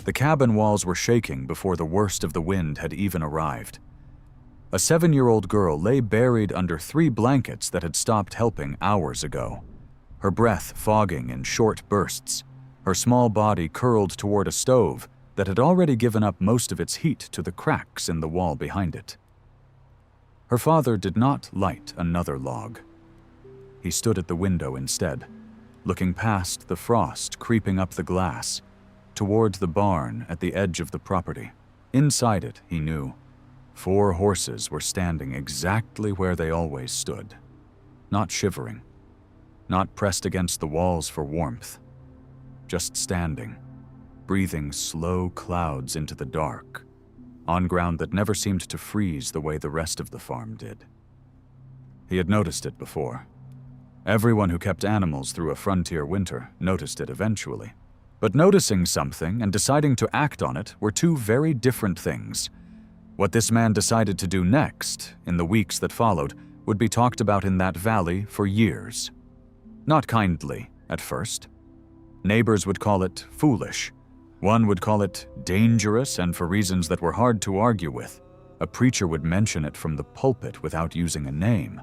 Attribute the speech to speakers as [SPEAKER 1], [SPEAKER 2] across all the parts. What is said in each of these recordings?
[SPEAKER 1] The cabin walls were shaking before the worst of the wind had even arrived. A 7-year-old girl lay buried under 3 blankets that had stopped helping hours ago, her breath fogging in short bursts, her small body curled toward a stove that had already given up most of its heat to the cracks in the wall behind it. Her father did not light another log. He stood at the window instead, looking past the frost creeping up the glass, toward the barn at the edge of the property. Inside it, he knew, 4 horses were standing exactly where they always stood, not shivering, not pressed against the walls for warmth, just standing, breathing slow clouds into the dark, on ground that never seemed to freeze the way the rest of the farm did. He had noticed it before. Everyone who kept animals through a frontier winter noticed it eventually. But noticing something and deciding to act on it were 2 very different things. What this man decided to do next, in the weeks that followed, would be talked about in that valley for years. Not kindly, at first. Neighbors would call it foolish. One would call it dangerous, and for reasons that were hard to argue with. A preacher would mention it from the pulpit without using a name,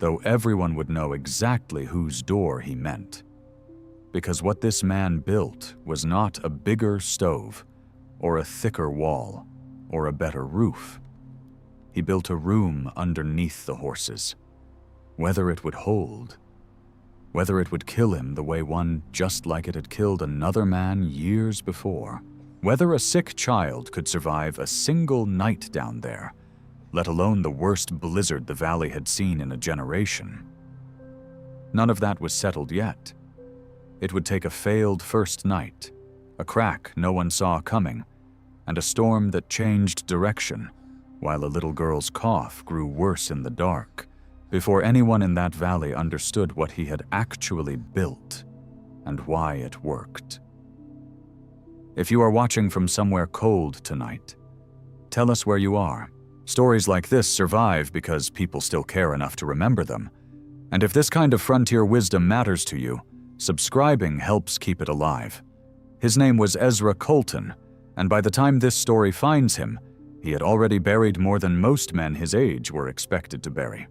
[SPEAKER 1] though everyone would know exactly whose door he meant. Because what this man built was not a bigger stove, or a thicker wall, or a better roof. He built a room underneath the horses. Whether it would hold, whether it would kill him the way one just like it had killed another man years before, whether a sick child could survive a single night down there, let alone the worst blizzard the valley had seen in a generation. None of that was settled yet. It would take a failed first night, a crack no one saw coming, and a storm that changed direction, while a little girl's cough grew worse in the dark, before anyone in that valley understood what he had actually built and why it worked. If you are watching from somewhere cold tonight, tell us where you are. Stories like this survive because people still care enough to remember them. And if this kind of frontier wisdom matters to you, subscribing helps keep it alive. His name was Ezra Colton, and by the time this story finds him, he had already buried more than most men his age were expected to bury.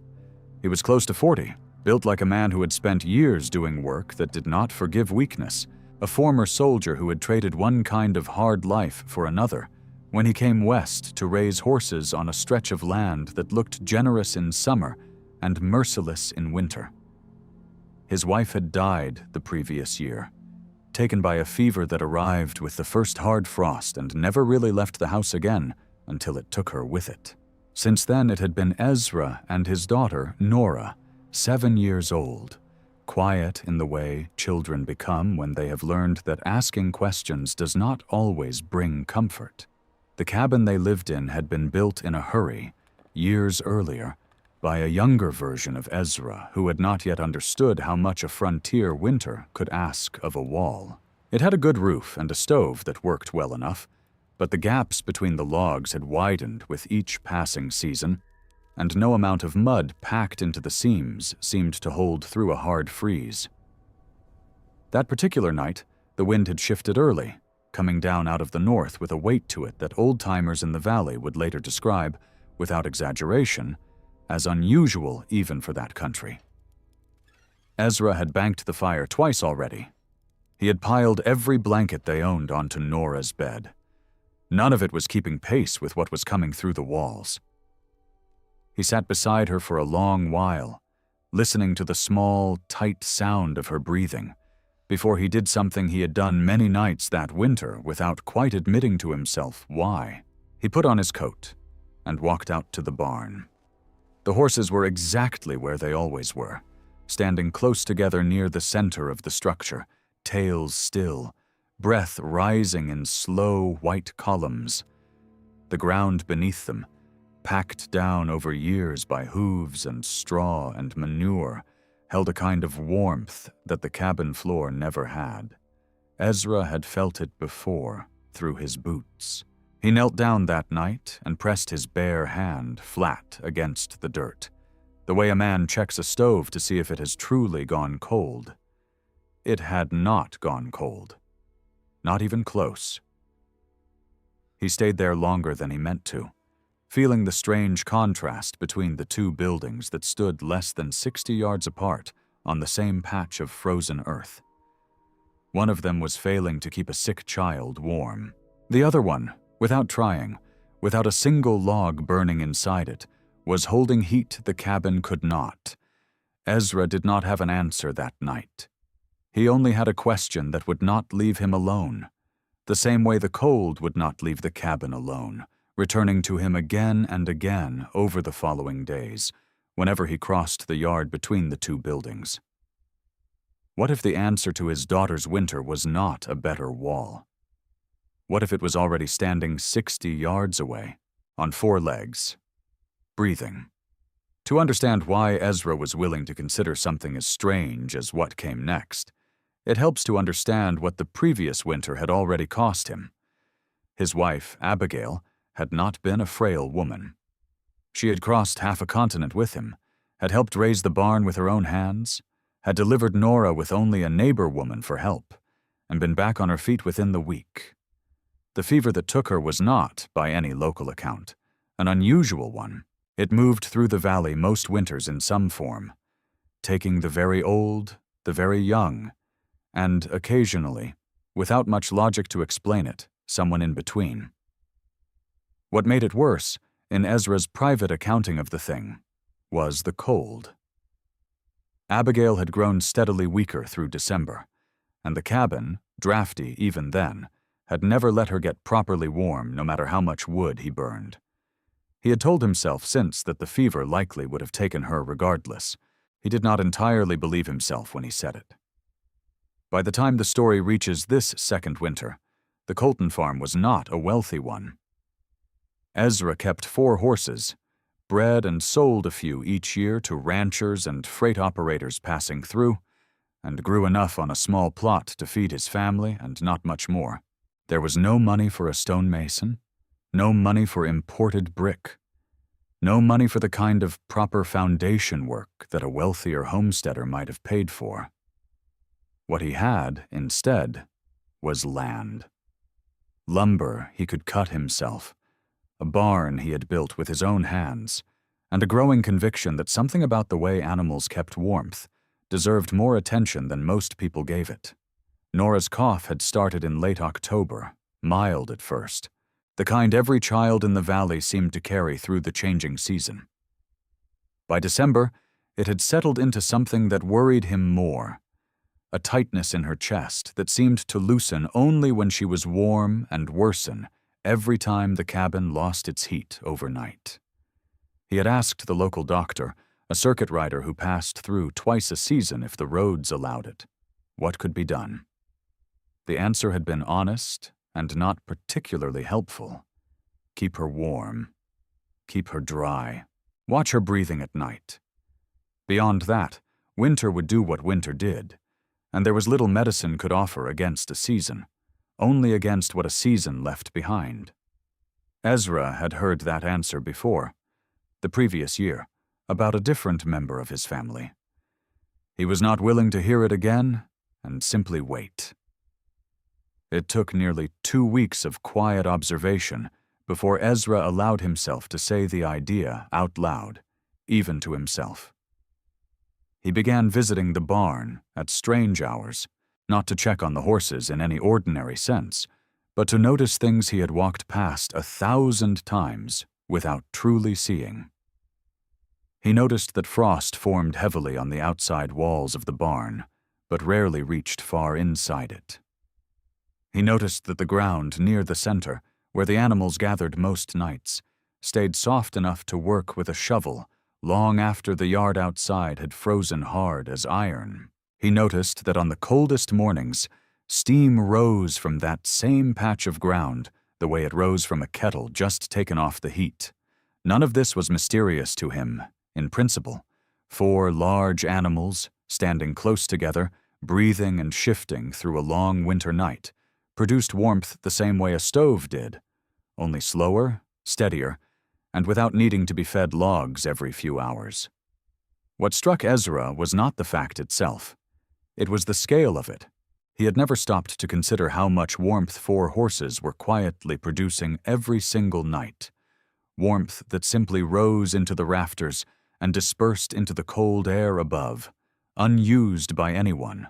[SPEAKER 1] He was close to 40, built like a man who had spent years doing work that did not forgive weakness, a former soldier who had traded one kind of hard life for another, when he came west to raise horses on a stretch of land that looked generous in summer and merciless in winter. His wife had died the previous year, taken by a fever that arrived with the first hard frost and never really left the house again until it took her with it. Since then, it had been Ezra and his daughter, Nora, 7 years old, quiet in the way children become when they have learned that asking questions does not always bring comfort. The cabin they lived in had been built in a hurry, years earlier, by a younger version of Ezra who had not yet understood how much a frontier winter could ask of a wall. It had a good roof and a stove that worked well enough, but the gaps between the logs had widened with each passing season, and no amount of mud packed into the seams seemed to hold through a hard freeze. That particular night, the wind had shifted early, coming down out of the north with a weight to it that old-timers in the valley would later describe, without exaggeration, as unusual even for that country. Ezra had banked the fire twice already. He had piled every blanket they owned onto Nora's bed. None of it was keeping pace with what was coming through the walls. He sat beside her for a long while, listening to the small, tight sound of her breathing, before he did something he had done many nights that winter without quite admitting to himself why. He put on his coat and walked out to the barn. The horses were exactly where they always were, standing close together near the center of the structure, tails still, breath rising in slow white columns. The ground beneath them, packed down over years by hooves and straw and manure, held a kind of warmth that the cabin floor never had. Ezra had felt it before through his boots. He knelt down that night and pressed his bare hand flat against the dirt, the way a man checks a stove to see if it has truly gone cold. It had not gone cold. Not even close. He stayed there longer than he meant to, feeling the strange contrast between the two buildings that stood less than 60 yards apart on the same patch of frozen earth. One of them was failing to keep a sick child warm. The other one, without trying, without a single log burning inside it, was holding heat the cabin could not. Ezra did not have an answer that night. He only had a question that would not leave him alone, the same way the cold would not leave the cabin alone, returning to him again and again over the following days, whenever he crossed the yard between the two buildings. What if the answer to his daughter's winter was not a better wall? What if it was already standing 60 yards away, on 4 legs, breathing? To understand why Ezra was willing to consider something as strange as what came next, it helps to understand what the previous winter had already cost him. His wife, Abigail, had not been a frail woman. She had crossed half a continent with him, had helped raise the barn with her own hands, had delivered Nora with only a neighbor woman for help, and been back on her feet within the week. The fever that took her was not, by any local account, an unusual one. It moved through the valley most winters in some form, taking the very old, the very young, and occasionally, without much logic to explain it, someone in between. What made it worse, in Ezra's private accounting of the thing, was the cold. Abigail had grown steadily weaker through December, and the cabin, drafty even then, had never let her get properly warm no matter how much wood he burned. He had told himself since that the fever likely would have taken her regardless. He did not entirely believe himself when he said it. By the time the story reaches this second winter, the Colton farm was not a wealthy one. Ezra kept 4 horses, bred and sold a few each year to ranchers and freight operators passing through, and grew enough on a small plot to feed his family and not much more. There was no money for a stonemason, no money for imported brick, no money for the kind of proper foundation work that a wealthier homesteader might have paid for. What he had, instead, was land. Lumber he could cut himself, a barn he had built with his own hands, and a growing conviction that something about the way animals kept warmth deserved more attention than most people gave it. Nora's cough had started in late October, mild at first, the kind every child in the valley seemed to carry through the changing season. By December, it had settled into something that worried him more, a tightness in her chest that seemed to loosen only when she was warm and worsen every time the cabin lost its heat overnight. He had asked the local doctor, a circuit rider who passed through twice a season if the roads allowed it, what could be done. The answer had been honest and not particularly helpful. Keep her warm. Keep her dry. Watch her breathing at night. Beyond that, winter would do what winter did, and there was little medicine could offer against a season, only against what a season left behind. Ezra had heard that answer before, the previous year, about a different member of his family. He was not willing to hear it again and simply wait. It took nearly 2 weeks of quiet observation before Ezra allowed himself to say the idea out loud, even to himself. He began visiting the barn at strange hours, not to check on the horses in any ordinary sense, but to notice things he had walked past 1,000 times without truly seeing. He noticed that frost formed heavily on the outside walls of the barn, but rarely reached far inside it. He noticed that the ground near the center, where the animals gathered most nights, stayed soft enough to work with a shovel long after the yard outside had frozen hard as iron. He noticed that on the coldest mornings, steam rose from that same patch of ground the way it rose from a kettle just taken off the heat. None of this was mysterious to him, in principle. 4 large animals, standing close together, breathing and shifting through a long winter night, produced warmth the same way a stove did, only slower, steadier, and without needing to be fed logs every few hours. What struck Ezra was not the fact itself. It was the scale of it. He had never stopped to consider how much warmth 4 horses were quietly producing every single night. Warmth that simply rose into the rafters and dispersed into the cold air above, unused by anyone.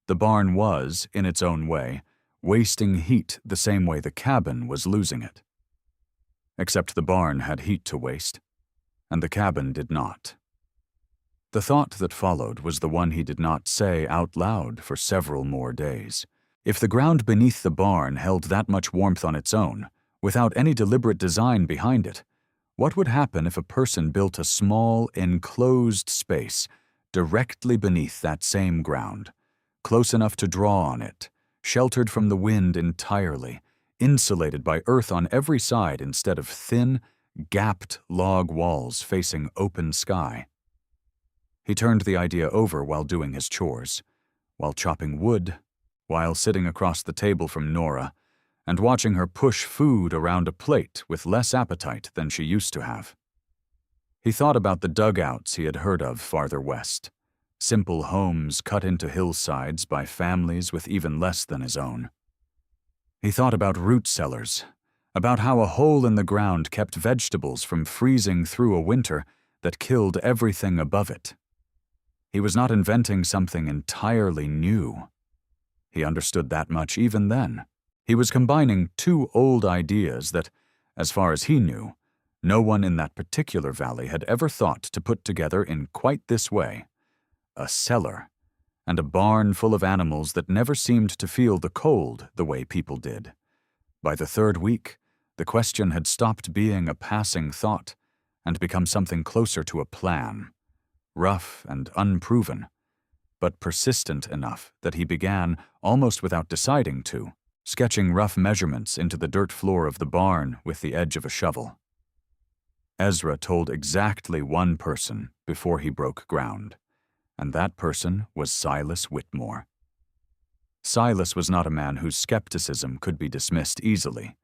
[SPEAKER 1] The barn was, in its own way, wasting heat the same way the cabin was losing it. Except the barn had heat to waste, and the cabin did not. The thought that followed was the one he did not say out loud for several more days. If the ground beneath the barn held that much warmth on its own, without any deliberate design behind it, what would happen if a person built a small, enclosed space directly beneath that same ground, close enough to draw on it, sheltered from the wind entirely, insulated by earth on every side instead of thin, gapped log walls facing open sky? He turned the idea over while doing his chores, while chopping wood, while sitting across the table from Nora, and watching her push food around a plate with less appetite than she used to have. He thought about the dugouts he had heard of farther west, simple homes cut into hillsides by families with even less than his own. He thought about root cellars, about how a hole in the ground kept vegetables from freezing through a winter that killed everything above it. He was not inventing something entirely new. He understood that much even then. He was combining 2 old ideas that, as far as he knew, no one in that particular valley had ever thought to put together in quite this way: a cellar and a barn full of animals that never seemed to feel the cold the way people did. By the 3rd week, the question had stopped being a passing thought and become something closer to a plan, rough and unproven, but persistent enough that he began, almost without deciding to, sketching rough measurements into the dirt floor of the barn with the edge of a shovel. Ezra told exactly one person before he broke ground, and that person was Silas Whitmore. Silas was not a man whose skepticism could be dismissed easily.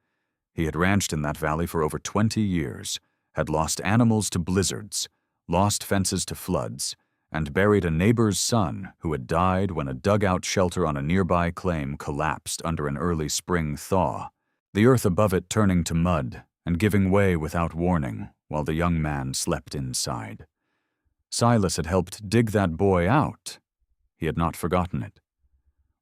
[SPEAKER 1] He had ranched in that valley for over 20 years, had lost animals to blizzards, lost fences to floods, and buried a neighbor's son who had died when a dugout shelter on a nearby claim collapsed under an early spring thaw, the earth above it turning to mud and giving way without warning while the young man slept inside. Silas had helped dig that boy out. He had not forgotten it.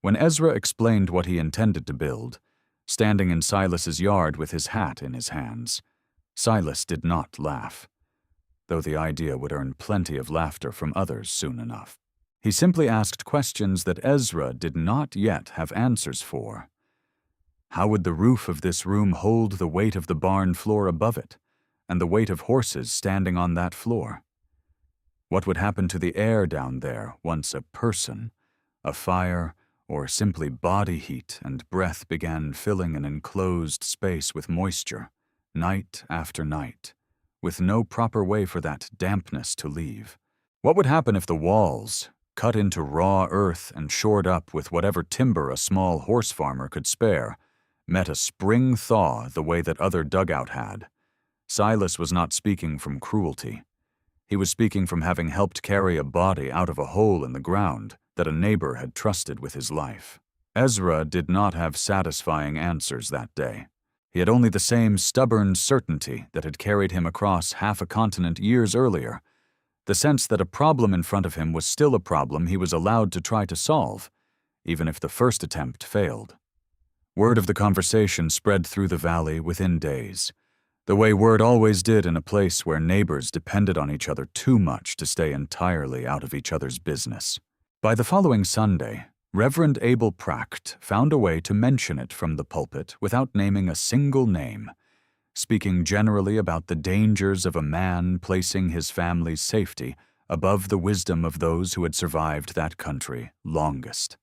[SPEAKER 1] When Ezra explained what he intended to build, standing in Silas's yard with his hat in his hands, Silas did not laugh, though the idea would earn plenty of laughter from others soon enough. He simply asked questions that Ezra did not yet have answers for. How would the roof of this room hold the weight of the barn floor above it, and the weight of horses standing on that floor? What would happen to the air down there once a person, a fire, or simply body heat and breath began filling an enclosed space with moisture, night after night, with no proper way for that dampness to leave? What would happen if the walls, cut into raw earth and shored up with whatever timber a small horse farmer could spare, met a spring thaw the way that other dugout had? Silas was not speaking from cruelty. He was speaking from having helped carry a body out of a hole in the ground that a neighbor had trusted with his life. Ezra did not have satisfying answers that day. He had only the same stubborn certainty that had carried him across half a continent years earlier, the sense that a problem in front of him was still a problem he was allowed to try to solve, even if the first attempt failed. Word of the conversation spread through the valley within days, the way word always did in a place where neighbors depended on each other too much to stay entirely out of each other's business. By the following Sunday, Reverend Abel Pracht found a way to mention it from the pulpit without naming a single name, speaking generally about the dangers of a man placing his family's safety above the wisdom of those who had survived that country longest.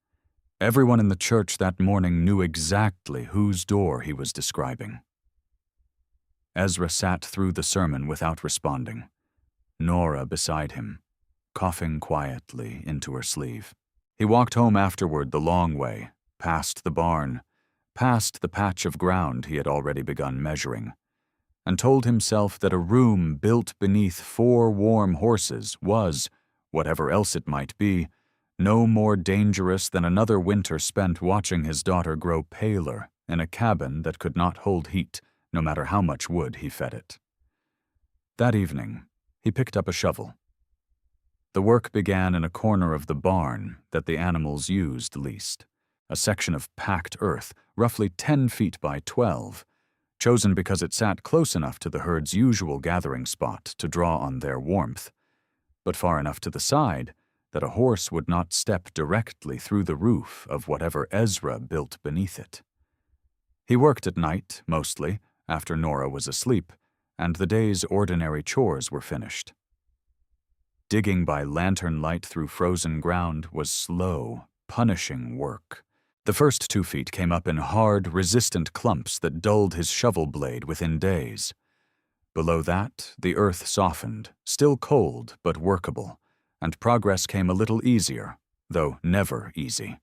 [SPEAKER 1] Everyone in the church that morning knew exactly whose door he was describing. Ezra sat through the sermon without responding, Nora beside him, coughing quietly into her sleeve. He walked home afterward the long way, past the barn, past the patch of ground he had already begun measuring, and told himself that a room built beneath 4 warm horses was, whatever else it might be, no more dangerous than another winter spent watching his daughter grow paler in a cabin that could not hold heat, no matter how much wood he fed it. That evening, he picked up a shovel. The work began in a corner of the barn that the animals used least, a section of packed earth, roughly 10 feet by 12, chosen because it sat close enough to the herd's usual gathering spot to draw on their warmth, but far enough to the side that a horse would not step directly through the roof of whatever Ezra built beneath it. He worked at night, mostly, after Nora was asleep, and the day's ordinary chores were finished. Digging by lantern light through frozen ground was slow, punishing work. The first 2 feet came up in hard, resistant clumps that dulled his shovel blade within days. Below that, the earth softened, still cold but workable, and progress came a little easier, though never easy.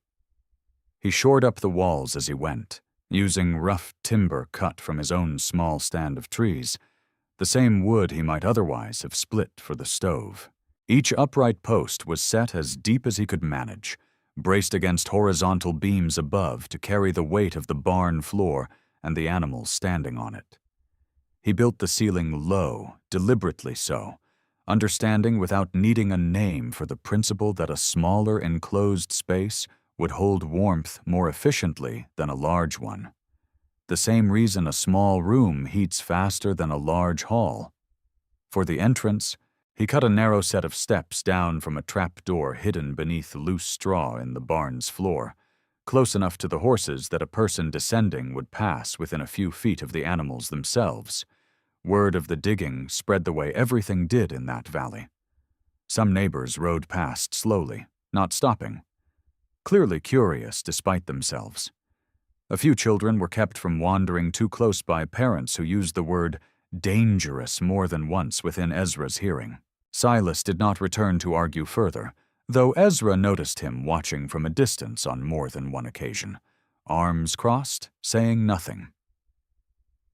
[SPEAKER 1] He shored up the walls as he went, using rough timber cut from his own small stand of trees, the same wood he might otherwise have split for the stove. Each upright post was set as deep as he could manage, braced against horizontal beams above to carry the weight of the barn floor and the animals standing on it. He built the ceiling low, deliberately so, understanding without needing a name for the principle that a smaller enclosed space would hold warmth more efficiently than a large one. The same reason a small room heats faster than a large hall. For the entrance, he cut a narrow set of steps down from a trap-door hidden beneath loose straw in the barn's floor, close enough to the horses that a person descending would pass within a few feet of the animals themselves. Word of the digging spread the way everything did in that valley. Some neighbors rode past slowly, not stopping, clearly curious despite themselves. A few children were kept from wandering too close by parents who used the word dangerous more than once within Ezra's hearing. Silas did not return to argue further, though Ezra noticed him watching from a distance on more than one occasion, arms crossed, saying nothing.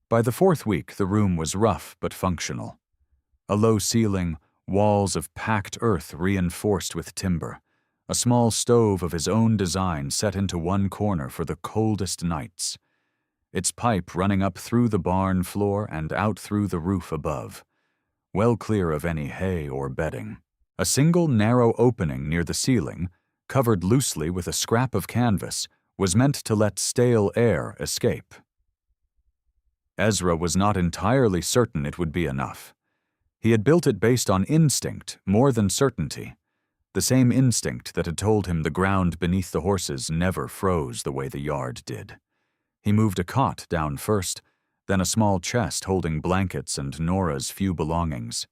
[SPEAKER 1] By the 4th week, the room was rough but functional. A low ceiling, walls of packed earth reinforced with timber, a small stove of his own design set into one corner for the coldest nights, its pipe running up through the barn floor and out through the roof above, well clear of any hay or bedding. A single narrow opening near the ceiling, covered loosely with a scrap of canvas, was meant to let stale air escape. Ezra was not entirely certain it would be enough. He had built it based on instinct more than certainty, the same instinct that had told him the ground beneath the horses never froze the way the yard did. He moved a cot down first, then a small chest holding blankets and Nora's few belongings.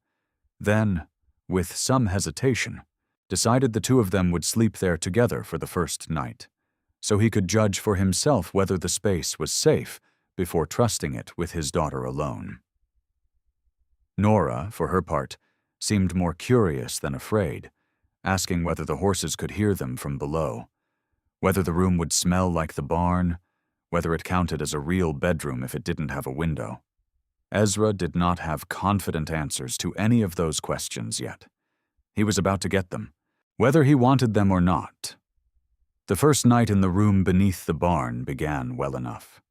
[SPEAKER 1] Then, with some hesitation, decided the two of them would sleep there together for the first night, so he could judge for himself whether the space was safe before trusting it with his daughter alone. Nora, for her part, seemed more curious than afraid, asking whether the horses could hear them from below, whether the room would smell like the barn, whether it counted as a real bedroom if it didn't have a window. Ezra did not have confident answers to any of those questions yet. He was about to get them, whether he wanted them or not. The first night in the room beneath the barn began well enough.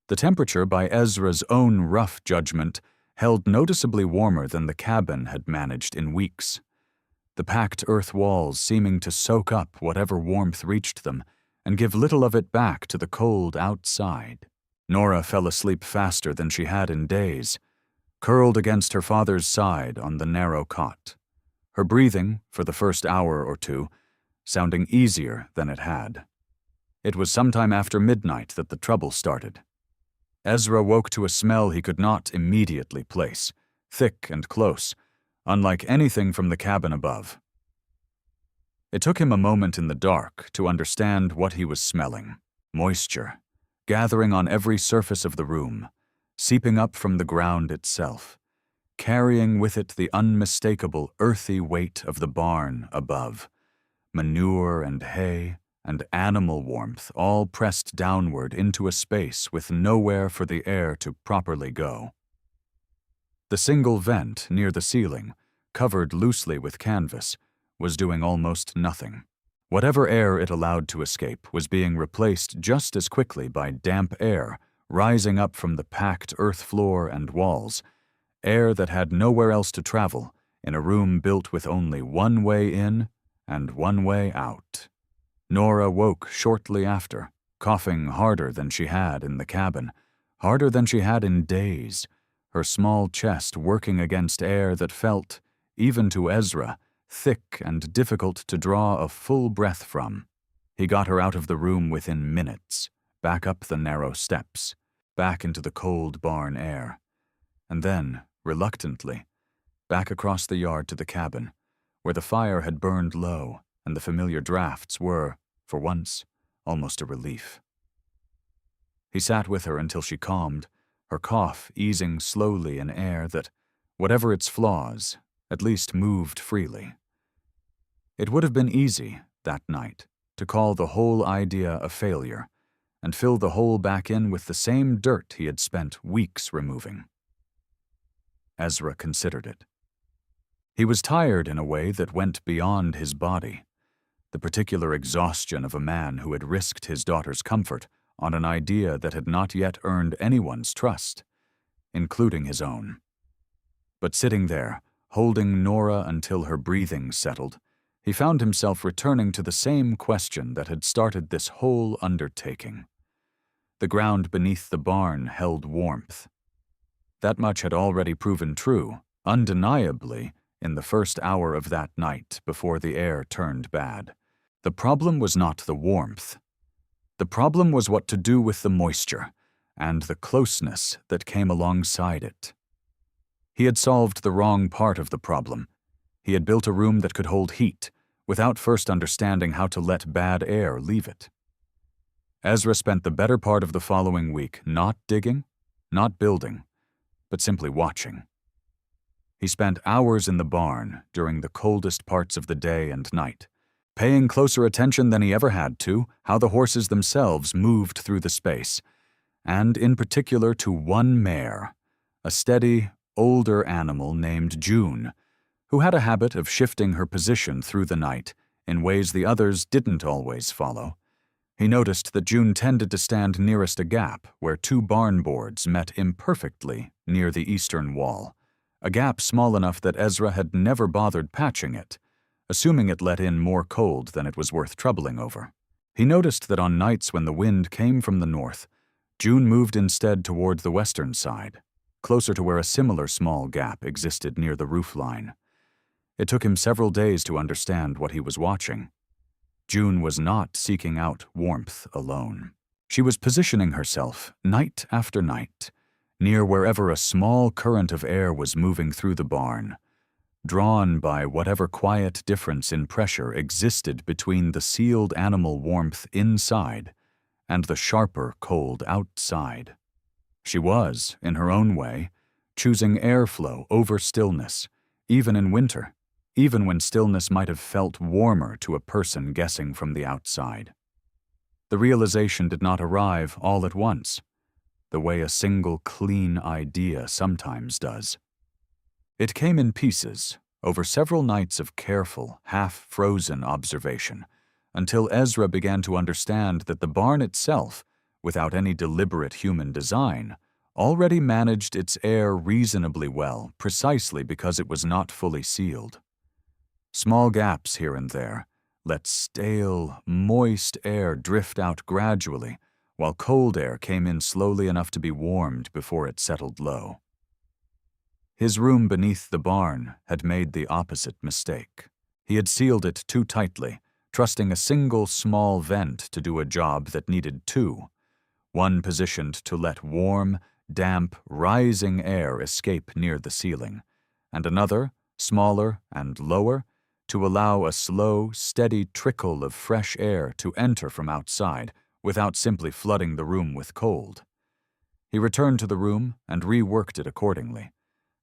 [SPEAKER 1] The temperature, by Ezra's own rough judgment, held noticeably warmer than the cabin had managed in weeks, the packed earth walls seeming to soak up whatever warmth reached them and give little of it back to the cold outside. Nora fell asleep faster than she had in days, curled against her father's side on the narrow cot, her breathing, for the first hour or two, sounding easier than it had. It was sometime after midnight that the trouble started. Ezra woke to a smell he could not immediately place, thick and close, unlike anything from the cabin above. It took him a moment in the dark to understand what he was smelling: moisture, gathering on every surface of the room, seeping up from the ground itself, carrying with it the unmistakable earthy weight of the barn above, manure and hay and animal warmth all pressed downward into a space with nowhere for the air to properly go. The single vent near the ceiling, covered loosely with canvas, was doing almost nothing. Whatever air it allowed to escape was being replaced just as quickly by damp air rising up from the packed earth floor and walls, air that had nowhere else to travel in a room built with only one way in and one way out. Nora woke shortly after, coughing harder than she had in the cabin, harder than she had in days, her small chest working against air that felt, even to Ezra, thick and difficult to draw a full breath from. He got her out of the room within minutes, back up the narrow steps, back into the cold barn air, and then, reluctantly, back across the yard to the cabin, where the fire had burned low and the familiar drafts were, for once, almost a relief. He sat with her until she calmed, her cough easing slowly in air that, whatever its flaws, at least moved freely. It would have been easy, that night, to call the whole idea a failure and fill the hole back in with the same dirt he had spent weeks removing. Ezra considered it. He was tired in a way that went beyond his body, the particular exhaustion of a man who had risked his daughter's comfort on an idea that had not yet earned anyone's trust, including his own. But sitting there, holding Nora until her breathing settled, he found himself returning to the same question that had started this whole undertaking. The ground beneath the barn held warmth. That much had already proven true, undeniably, in the first hour of that night before the air turned bad. The problem was not the warmth. The problem was what to do with the moisture and the closeness that came alongside it. He had solved the wrong part of the problem. He had built a room that could hold heat without first understanding how to let bad air leave it. Ezra spent the better part of the following week not digging, not building, but simply watching. He spent hours in the barn during the coldest parts of the day and night, paying closer attention than he ever had to how the horses themselves moved through the space, and in particular to one mare, a steady, older animal named June, who had a habit of shifting her position through the night in ways the others didn't always follow. He noticed that June tended to stand nearest a gap where two barn boards met imperfectly near the eastern wall, a gap small enough that Ezra had never bothered patching it, assuming it let in more cold than it was worth troubling over. He noticed that on nights when the wind came from the north, June moved instead toward the western side, closer to where a similar small gap existed near the roofline. It took him several days to understand what he was watching. June was not seeking out warmth alone. She was positioning herself, night after night, near wherever a small current of air was moving through the barn, drawn by whatever quiet difference in pressure existed between the sealed animal warmth inside and the sharper cold outside. She was, in her own way, choosing airflow over stillness, even in winter, even when stillness might have felt warmer to a person guessing from the outside. The realization did not arrive all at once, the way a single clean idea sometimes does. It came in pieces, over several nights of careful, half-frozen observation, until Ezra began to understand that the barn itself, without any deliberate human design, already managed its air reasonably well precisely because it was not fully sealed. Small gaps here and there let stale, moist air drift out gradually, while cold air came in slowly enough to be warmed before it settled low. His room beneath the barn had made the opposite mistake. He had sealed it too tightly, trusting a single small vent to do a job that needed two, one positioned to let warm, damp, rising air escape near the ceiling, and another, smaller and lower, to allow a slow, steady trickle of fresh air to enter from outside without simply flooding the room with cold. He returned to the room and reworked it accordingly,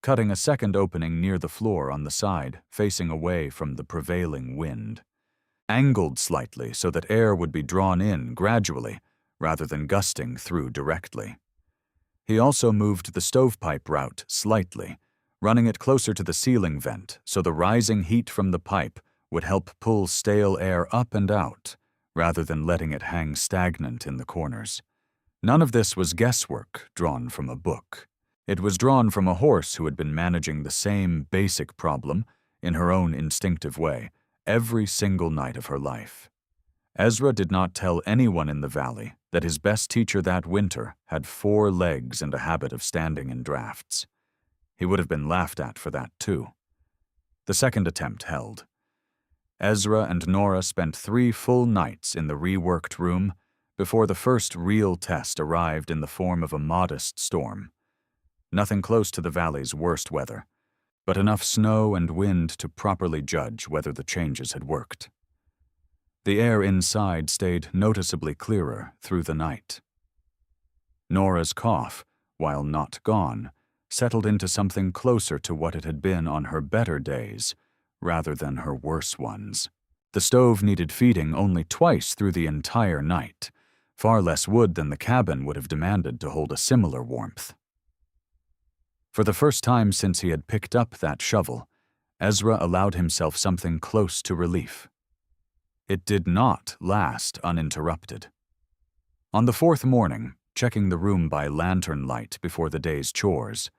[SPEAKER 1] cutting a second opening near the floor on the side, facing away from the prevailing wind, angled slightly so that air would be drawn in gradually rather than gusting through directly. He also moved the stovepipe route slightly, running it closer to the ceiling vent so the rising heat from the pipe would help pull stale air up and out, rather than letting it hang stagnant in the corners. None of this was guesswork drawn from a book. It was drawn from a horse who had been managing the same basic problem in her own instinctive way every single night of her life. Ezra did not tell anyone in the valley that his best teacher that winter had 4 legs and a habit of standing in drafts. He would have been laughed at for that too. The second attempt held. Ezra and Nora spent 3 full nights in the reworked room before the first real test arrived in the form of a modest storm. Nothing close to the valley's worst weather, but enough snow and wind to properly judge whether the changes had worked. The air inside stayed noticeably clearer through the night. Nora's cough, while not gone, settled into something closer to what it had been on her better days, rather than her worse ones. The stove needed feeding only twice through the entire night, far less wood than the cabin would have demanded to hold a similar warmth. For the first time since he had picked up that shovel, Ezra allowed himself something close to relief. It did not last uninterrupted. On the 4th morning, checking the room by lantern light before the day's chores,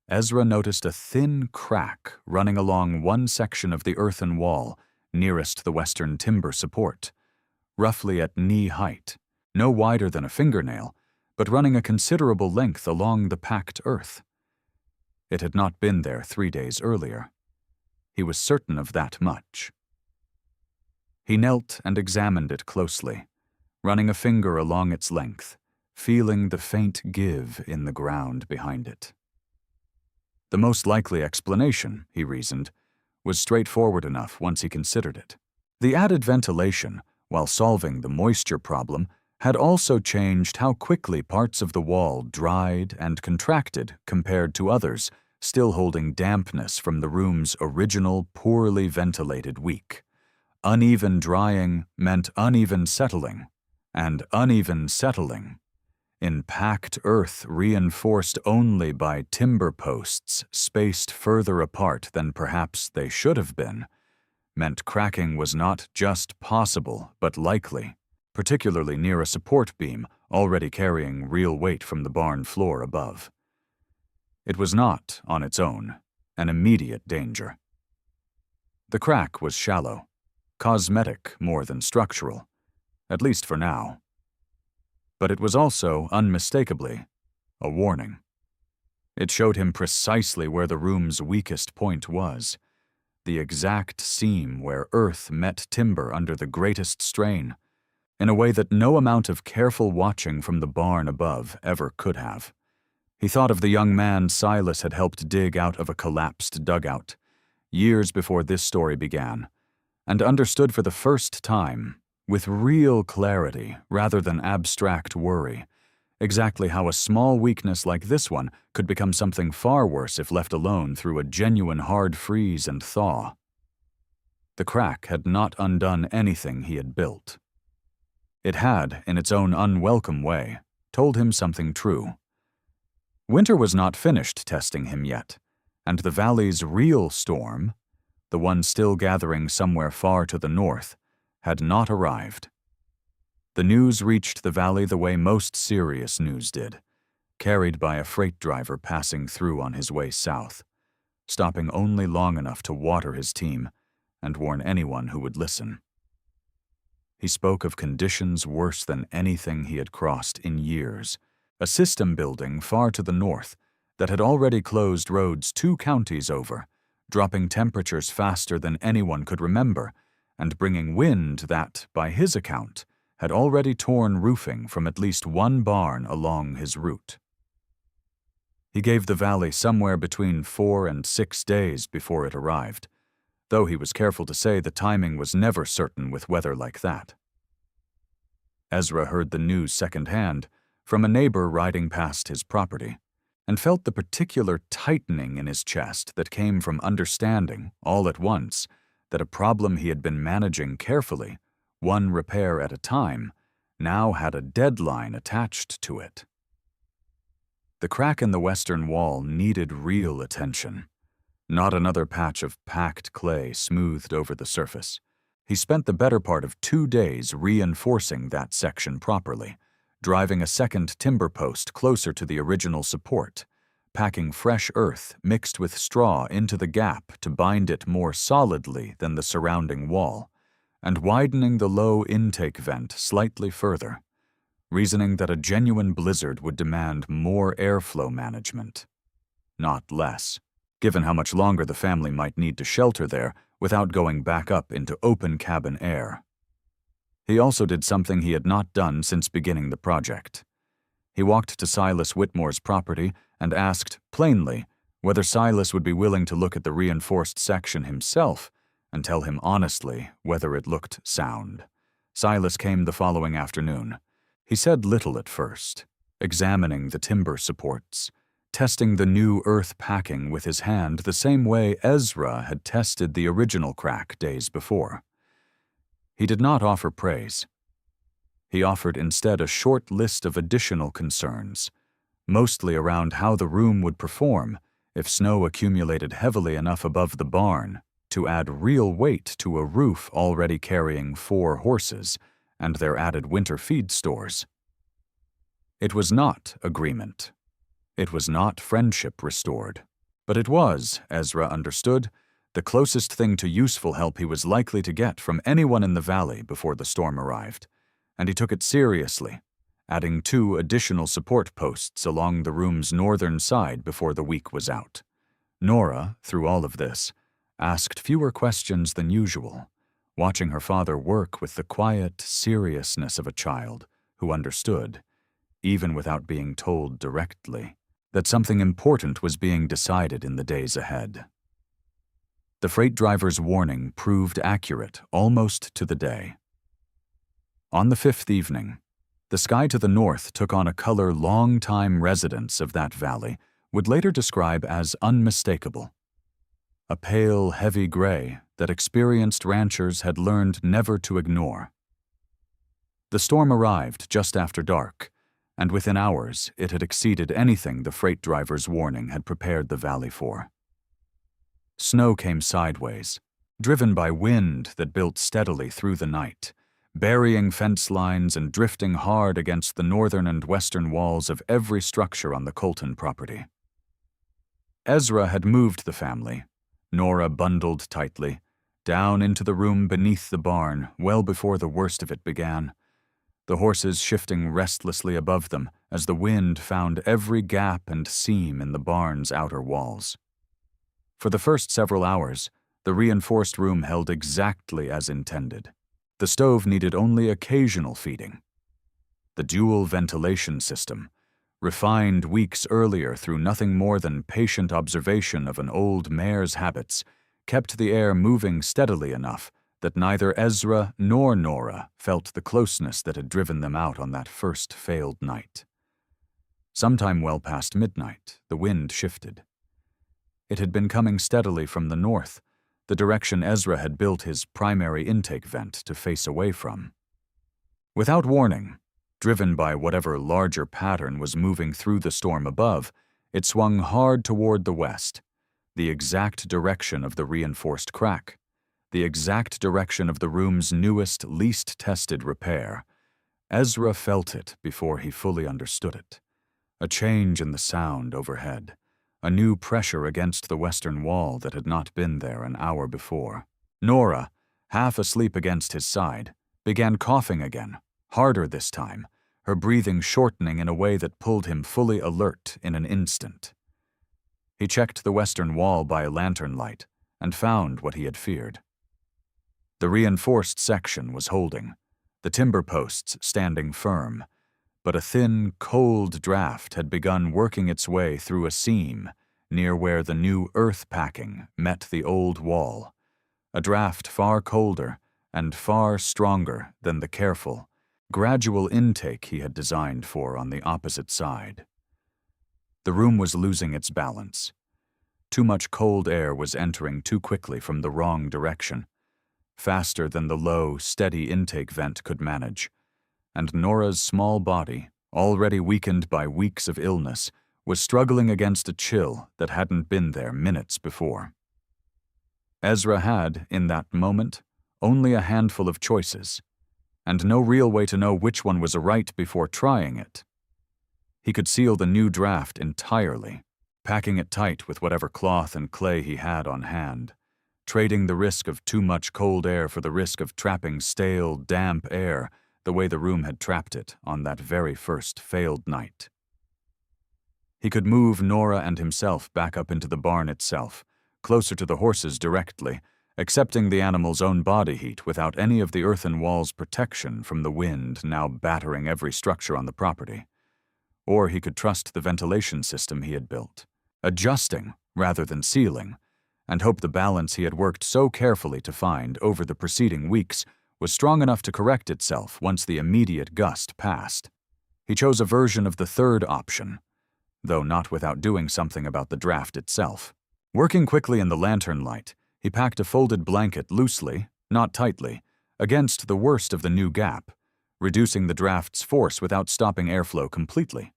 [SPEAKER 1] Ezra noticed a thin crack running along one section of the earthen wall nearest the western timber support, roughly at knee height, no wider than a fingernail, but running a considerable length along the packed earth. It had not been there 3 days earlier. He was certain of that much. He knelt and examined it closely, running a finger along its length, feeling the faint give in the ground behind it. The most likely explanation, he reasoned, was straightforward enough once he considered it. The added ventilation, while solving the moisture problem, had also changed how quickly parts of the wall dried and contracted compared to others still holding dampness from the room's original poorly ventilated week. Uneven drying meant uneven settling, and uneven settling, in packed earth reinforced only by timber posts spaced further apart than perhaps they should have been, meant cracking was not just possible but likely, particularly near a support beam already carrying real weight from the barn floor above. It was not, on its own, an immediate danger. The crack was shallow, cosmetic more than structural, at least for now. But it was also, unmistakably, a warning. It showed him precisely where the room's weakest point was, the exact seam where earth met timber under the greatest strain, in a way that no amount of careful watching from the barn above ever could have. He thought of the young man Silas had helped dig out of a collapsed dugout, years before this story began, and understood for the first time, with real clarity rather than abstract worry, exactly how a small weakness like this one could become something far worse if left alone through a genuine hard freeze and thaw. The crack had not undone anything he had built. It had, in its own unwelcome way, told him something true. Winter was not finished testing him yet, and the valley's real storm, the one still gathering somewhere far to the north, had not arrived. The news reached the valley the way most serious news did, carried by a freight driver passing through on his way south, stopping only long enough to water his team and warn anyone who would listen. He spoke of conditions worse than anything he had crossed in years, a system building far to the north that had already closed roads 2 counties over, dropping temperatures faster than anyone could remember, and bringing wind that, by his account, had already torn roofing from at least one barn along his route. He gave the valley somewhere between 4 and 6 days before it arrived, though he was careful to say the timing was never certain with weather like that. Ezra heard the news secondhand from a neighbor riding past his property, and felt the particular tightening in his chest that came from understanding, all at once, that a problem he had been managing carefully, one repair at a time, now had a deadline attached to it. The crack in the western wall needed real attention. Not another patch of packed clay smoothed over the surface. He spent the better part of 2 days reinforcing that section properly, driving a second timber post closer to the original support, packing fresh earth mixed with straw into the gap to bind it more solidly than the surrounding wall, and widening the low intake vent slightly further, reasoning that a genuine blizzard would demand more airflow management, not less, given how much longer the family might need to shelter there without going back up into open cabin air. He also did something he had not done since beginning the project. He walked to Silas Whitmore's property and asked, plainly, whether Silas would be willing to look at the reinforced section himself and tell him honestly whether it looked sound. Silas came the following afternoon. He said little at first, examining the timber supports, testing the new earth packing with his hand the same way Ezra had tested the original crack days before. He did not offer praise. He offered instead a short list of additional concerns, mostly around how the room would perform if snow accumulated heavily enough above the barn to add real weight to a roof already carrying 4 horses and their added winter feed stores. It was not agreement. It was not friendship restored. But it was, Ezra understood, the closest thing to useful help he was likely to get from anyone in the valley before the storm arrived, and he took it seriously, adding 2 additional support posts along the room's northern side before the week was out. Nora, through all of this, asked fewer questions than usual, watching her father work with the quiet seriousness of a child who understood, even without being told directly, that something important was being decided in the days ahead. The freight driver's warning proved accurate almost to the day. On the 5th evening, the sky to the north took on a color long-time residents of that valley would later describe as unmistakable. A pale, heavy gray that experienced ranchers had learned never to ignore. The storm arrived just after dark, and within hours it had exceeded anything the freight driver's warning had prepared the valley for. Snow came sideways, driven by wind that built steadily through the night, burying fence lines and drifting hard against the northern and western walls of every structure on the Colton property. Ezra had moved the family, Nora bundled tightly, down into the room beneath the barn well before the worst of it began, the horses shifting restlessly above them as the wind found every gap and seam in the barn's outer walls. For the first several hours, the reinforced room held exactly as intended. The stove needed only occasional feeding. The dual ventilation system, refined weeks earlier through nothing more than patient observation of an old mare's habits, kept the air moving steadily enough that neither Ezra nor Nora felt the closeness that had driven them out on that first failed night. Sometime well past midnight, the wind shifted. It had been coming steadily from the north, the direction Ezra had built his primary intake vent to face away from. Without warning, driven by whatever larger pattern was moving through the storm above, it swung hard toward the west, the exact direction of the reinforced crack, the exact direction of the room's newest, least tested repair. Ezra felt it before he fully understood it. A change in the sound overhead, a new pressure against the western wall that had not been there an hour before. Nora, half asleep against his side, began coughing again, harder this time, her breathing shortening in a way that pulled him fully alert in an instant. He checked the western wall by lantern light and found what he had feared. The reinforced section was holding, the timber posts standing firm, but a thin, cold draft had begun working its way through a seam near where the new earth packing met the old wall, a draft far colder and far stronger than the careful, gradual intake he had designed for on the opposite side. The room was losing its balance. Too much cold air was entering too quickly from the wrong direction, faster than the low, steady intake vent could manage, and Nora's small body, already weakened by weeks of illness, was struggling against a chill that hadn't been there minutes before. Ezra had, in that moment, only a handful of choices, and no real way to know which one was right before trying it. He could seal the new draft entirely, packing it tight with whatever cloth and clay he had on hand, trading the risk of too much cold air for the risk of trapping stale, damp air the way the room had trapped it on that very first failed night. He could move Nora and himself back up into the barn itself, closer to the horses directly, accepting the animal's own body heat without any of the earthen wall's protection from the wind now battering every structure on the property. Or he could trust the ventilation system he had built, adjusting rather than sealing, and hope the balance he had worked so carefully to find over the preceding weeks was strong enough to correct itself once the immediate gust passed. He chose a version of the third option, though not without doing something about the draft itself. Working quickly in the lantern light, he packed a folded blanket loosely, not tightly, against the worst of the new gap, reducing the draft's force without stopping airflow completely,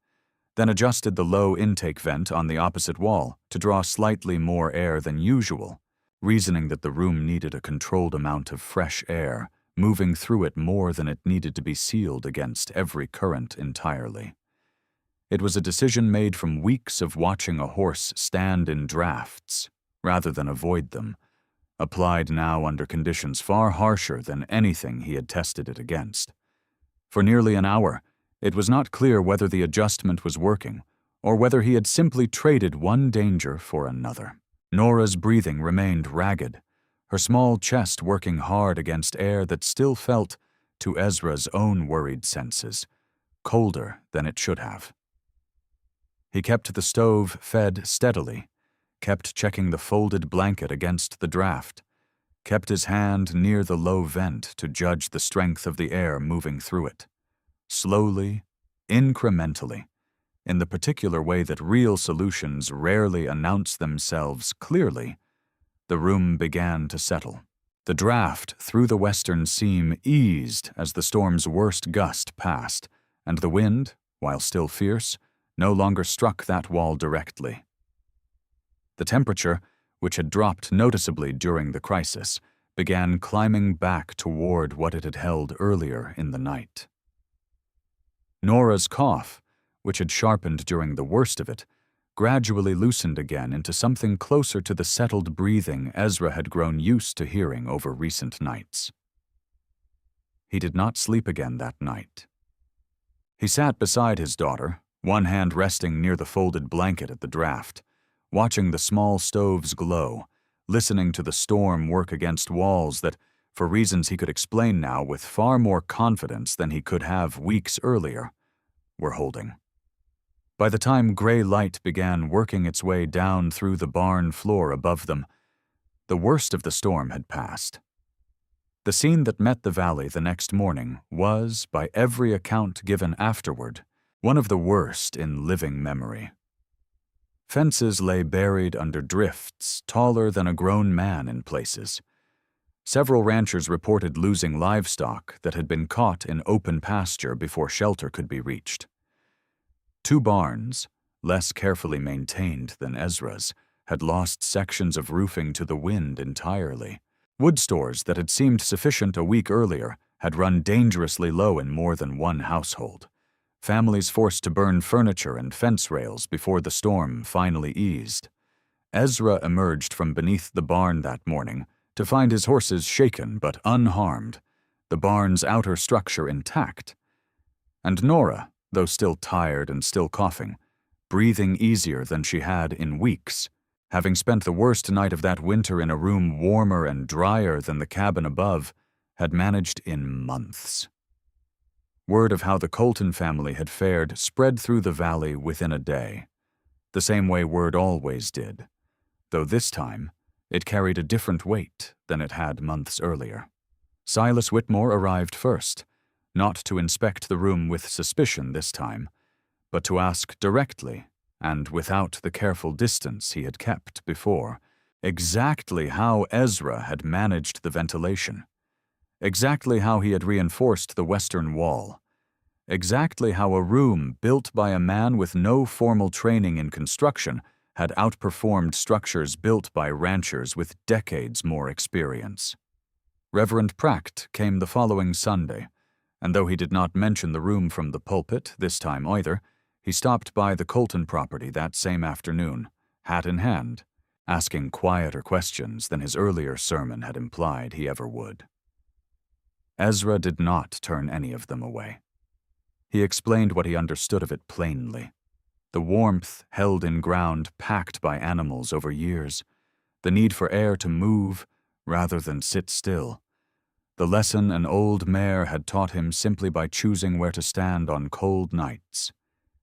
[SPEAKER 1] then adjusted the low intake vent on the opposite wall to draw slightly more air than usual, reasoning that the room needed a controlled amount of fresh air, moving through it more than it needed to be sealed against every current entirely. It was a decision made from weeks of watching a horse stand in drafts, rather than avoid them, applied now under conditions far harsher than anything he had tested it against. For nearly an hour, it was not clear whether the adjustment was working, or whether he had simply traded one danger for another. Nora's breathing remained ragged, her small chest working hard against air that still felt, to Ezra's own worried senses, colder than it should have. He kept the stove fed steadily, kept checking the folded blanket against the draft, kept his hand near the low vent to judge the strength of the air moving through it. Slowly, incrementally, in the particular way that real solutions rarely announce themselves clearly, the room began to settle. The draft through the western seam eased as the storm's worst gust passed, and the wind, while still fierce, no longer struck that wall directly. The temperature, which had dropped noticeably during the crisis, began climbing back toward what it had held earlier in the night. Nora's cough, which had sharpened during the worst of it, gradually loosened again into something closer to the settled breathing Ezra had grown used to hearing over recent nights. He did not sleep again that night. He sat beside his daughter, one hand resting near the folded blanket at the draft, watching the small stoves glow, listening to the storm work against walls that, for reasons he could explain now with far more confidence than he could have weeks earlier, were holding. By the time gray light began working its way down through the barn floor above them, the worst of the storm had passed. The scene that met the valley the next morning was, by every account given afterward, one of the worst in living memory. Fences lay buried under drifts taller than a grown man in places. Several ranchers reported losing livestock that had been caught in open pasture before shelter could be reached. 2 barns, less carefully maintained than Ezra's, had lost sections of roofing to the wind entirely. Wood stores that had seemed sufficient a week earlier had run dangerously low in more than one household. Families forced to burn furniture and fence rails before the storm finally eased. Ezra emerged from beneath the barn that morning to find his horses shaken but unharmed, the barn's outer structure intact. And Nora, though still tired and still coughing, breathing easier than she had in weeks, having spent the worst night of that winter in a room warmer and drier than the cabin above, had managed in months. Word of how the Colton family had fared spread through the valley within a day, the same way word always did, though this time it carried a different weight than it had months earlier. Silas Whitmore arrived first, not to inspect the room with suspicion this time, but to ask directly, and without the careful distance he had kept before, exactly how Ezra had managed the ventilation, exactly how he had reinforced the western wall, exactly how a room built by a man with no formal training in construction had outperformed structures built by ranchers with decades more experience. Reverend Pracht came the following Sunday, and though he did not mention the room from the pulpit this time either, he stopped by the Colton property that same afternoon, hat in hand, asking quieter questions than his earlier sermon had implied he ever would. Ezra did not turn any of them away. He explained what he understood of it plainly. The warmth held in ground packed by animals over years, the need for air to move rather than sit still, the lesson an old mare had taught him simply by choosing where to stand on cold nights.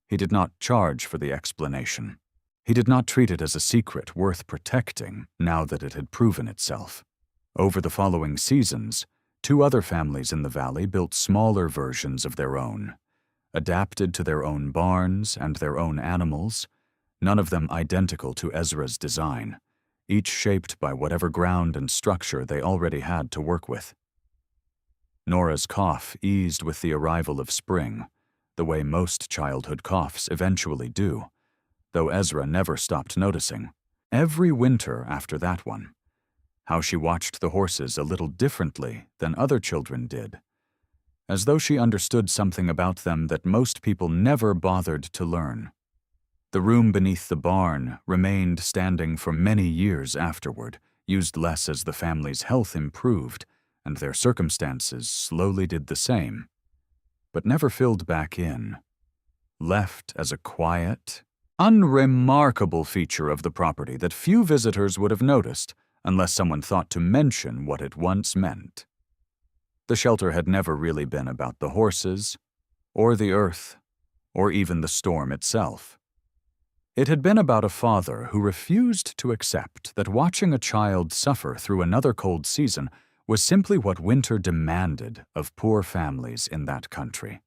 [SPEAKER 1] He did not charge for the explanation. He did not treat it as a secret worth protecting now that it had proven itself. Over the following seasons, 2 other families in the valley built smaller versions of their own, adapted to their own barns and their own animals, none of them identical to Ezra's design, each shaped by whatever ground and structure they already had to work with. Nora's cough eased with the arrival of spring, the way most childhood coughs eventually do, though Ezra never stopped noticing, every winter after that one, how she watched the horses a little differently than other children did, as though she understood something about them that most people never bothered to learn. The room beneath the barn remained standing for many years afterward, used less as the family's health improved and their circumstances slowly did the same, but never filled back in, left as a quiet, unremarkable feature of the property that few visitors would have noticed unless someone thought to mention what it once meant. The shelter had never really been about the horses, or the earth, or even the storm itself. It had been about a father who refused to accept that watching a child suffer through another cold season was simply what winter demanded of poor families in that country,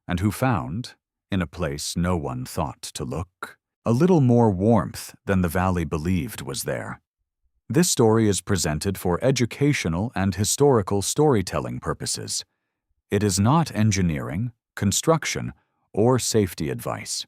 [SPEAKER 1] and who found, in a place no one thought to look, a little more warmth than the valley believed was there. This story is presented for educational and historical storytelling purposes. It is not engineering, construction, or safety advice.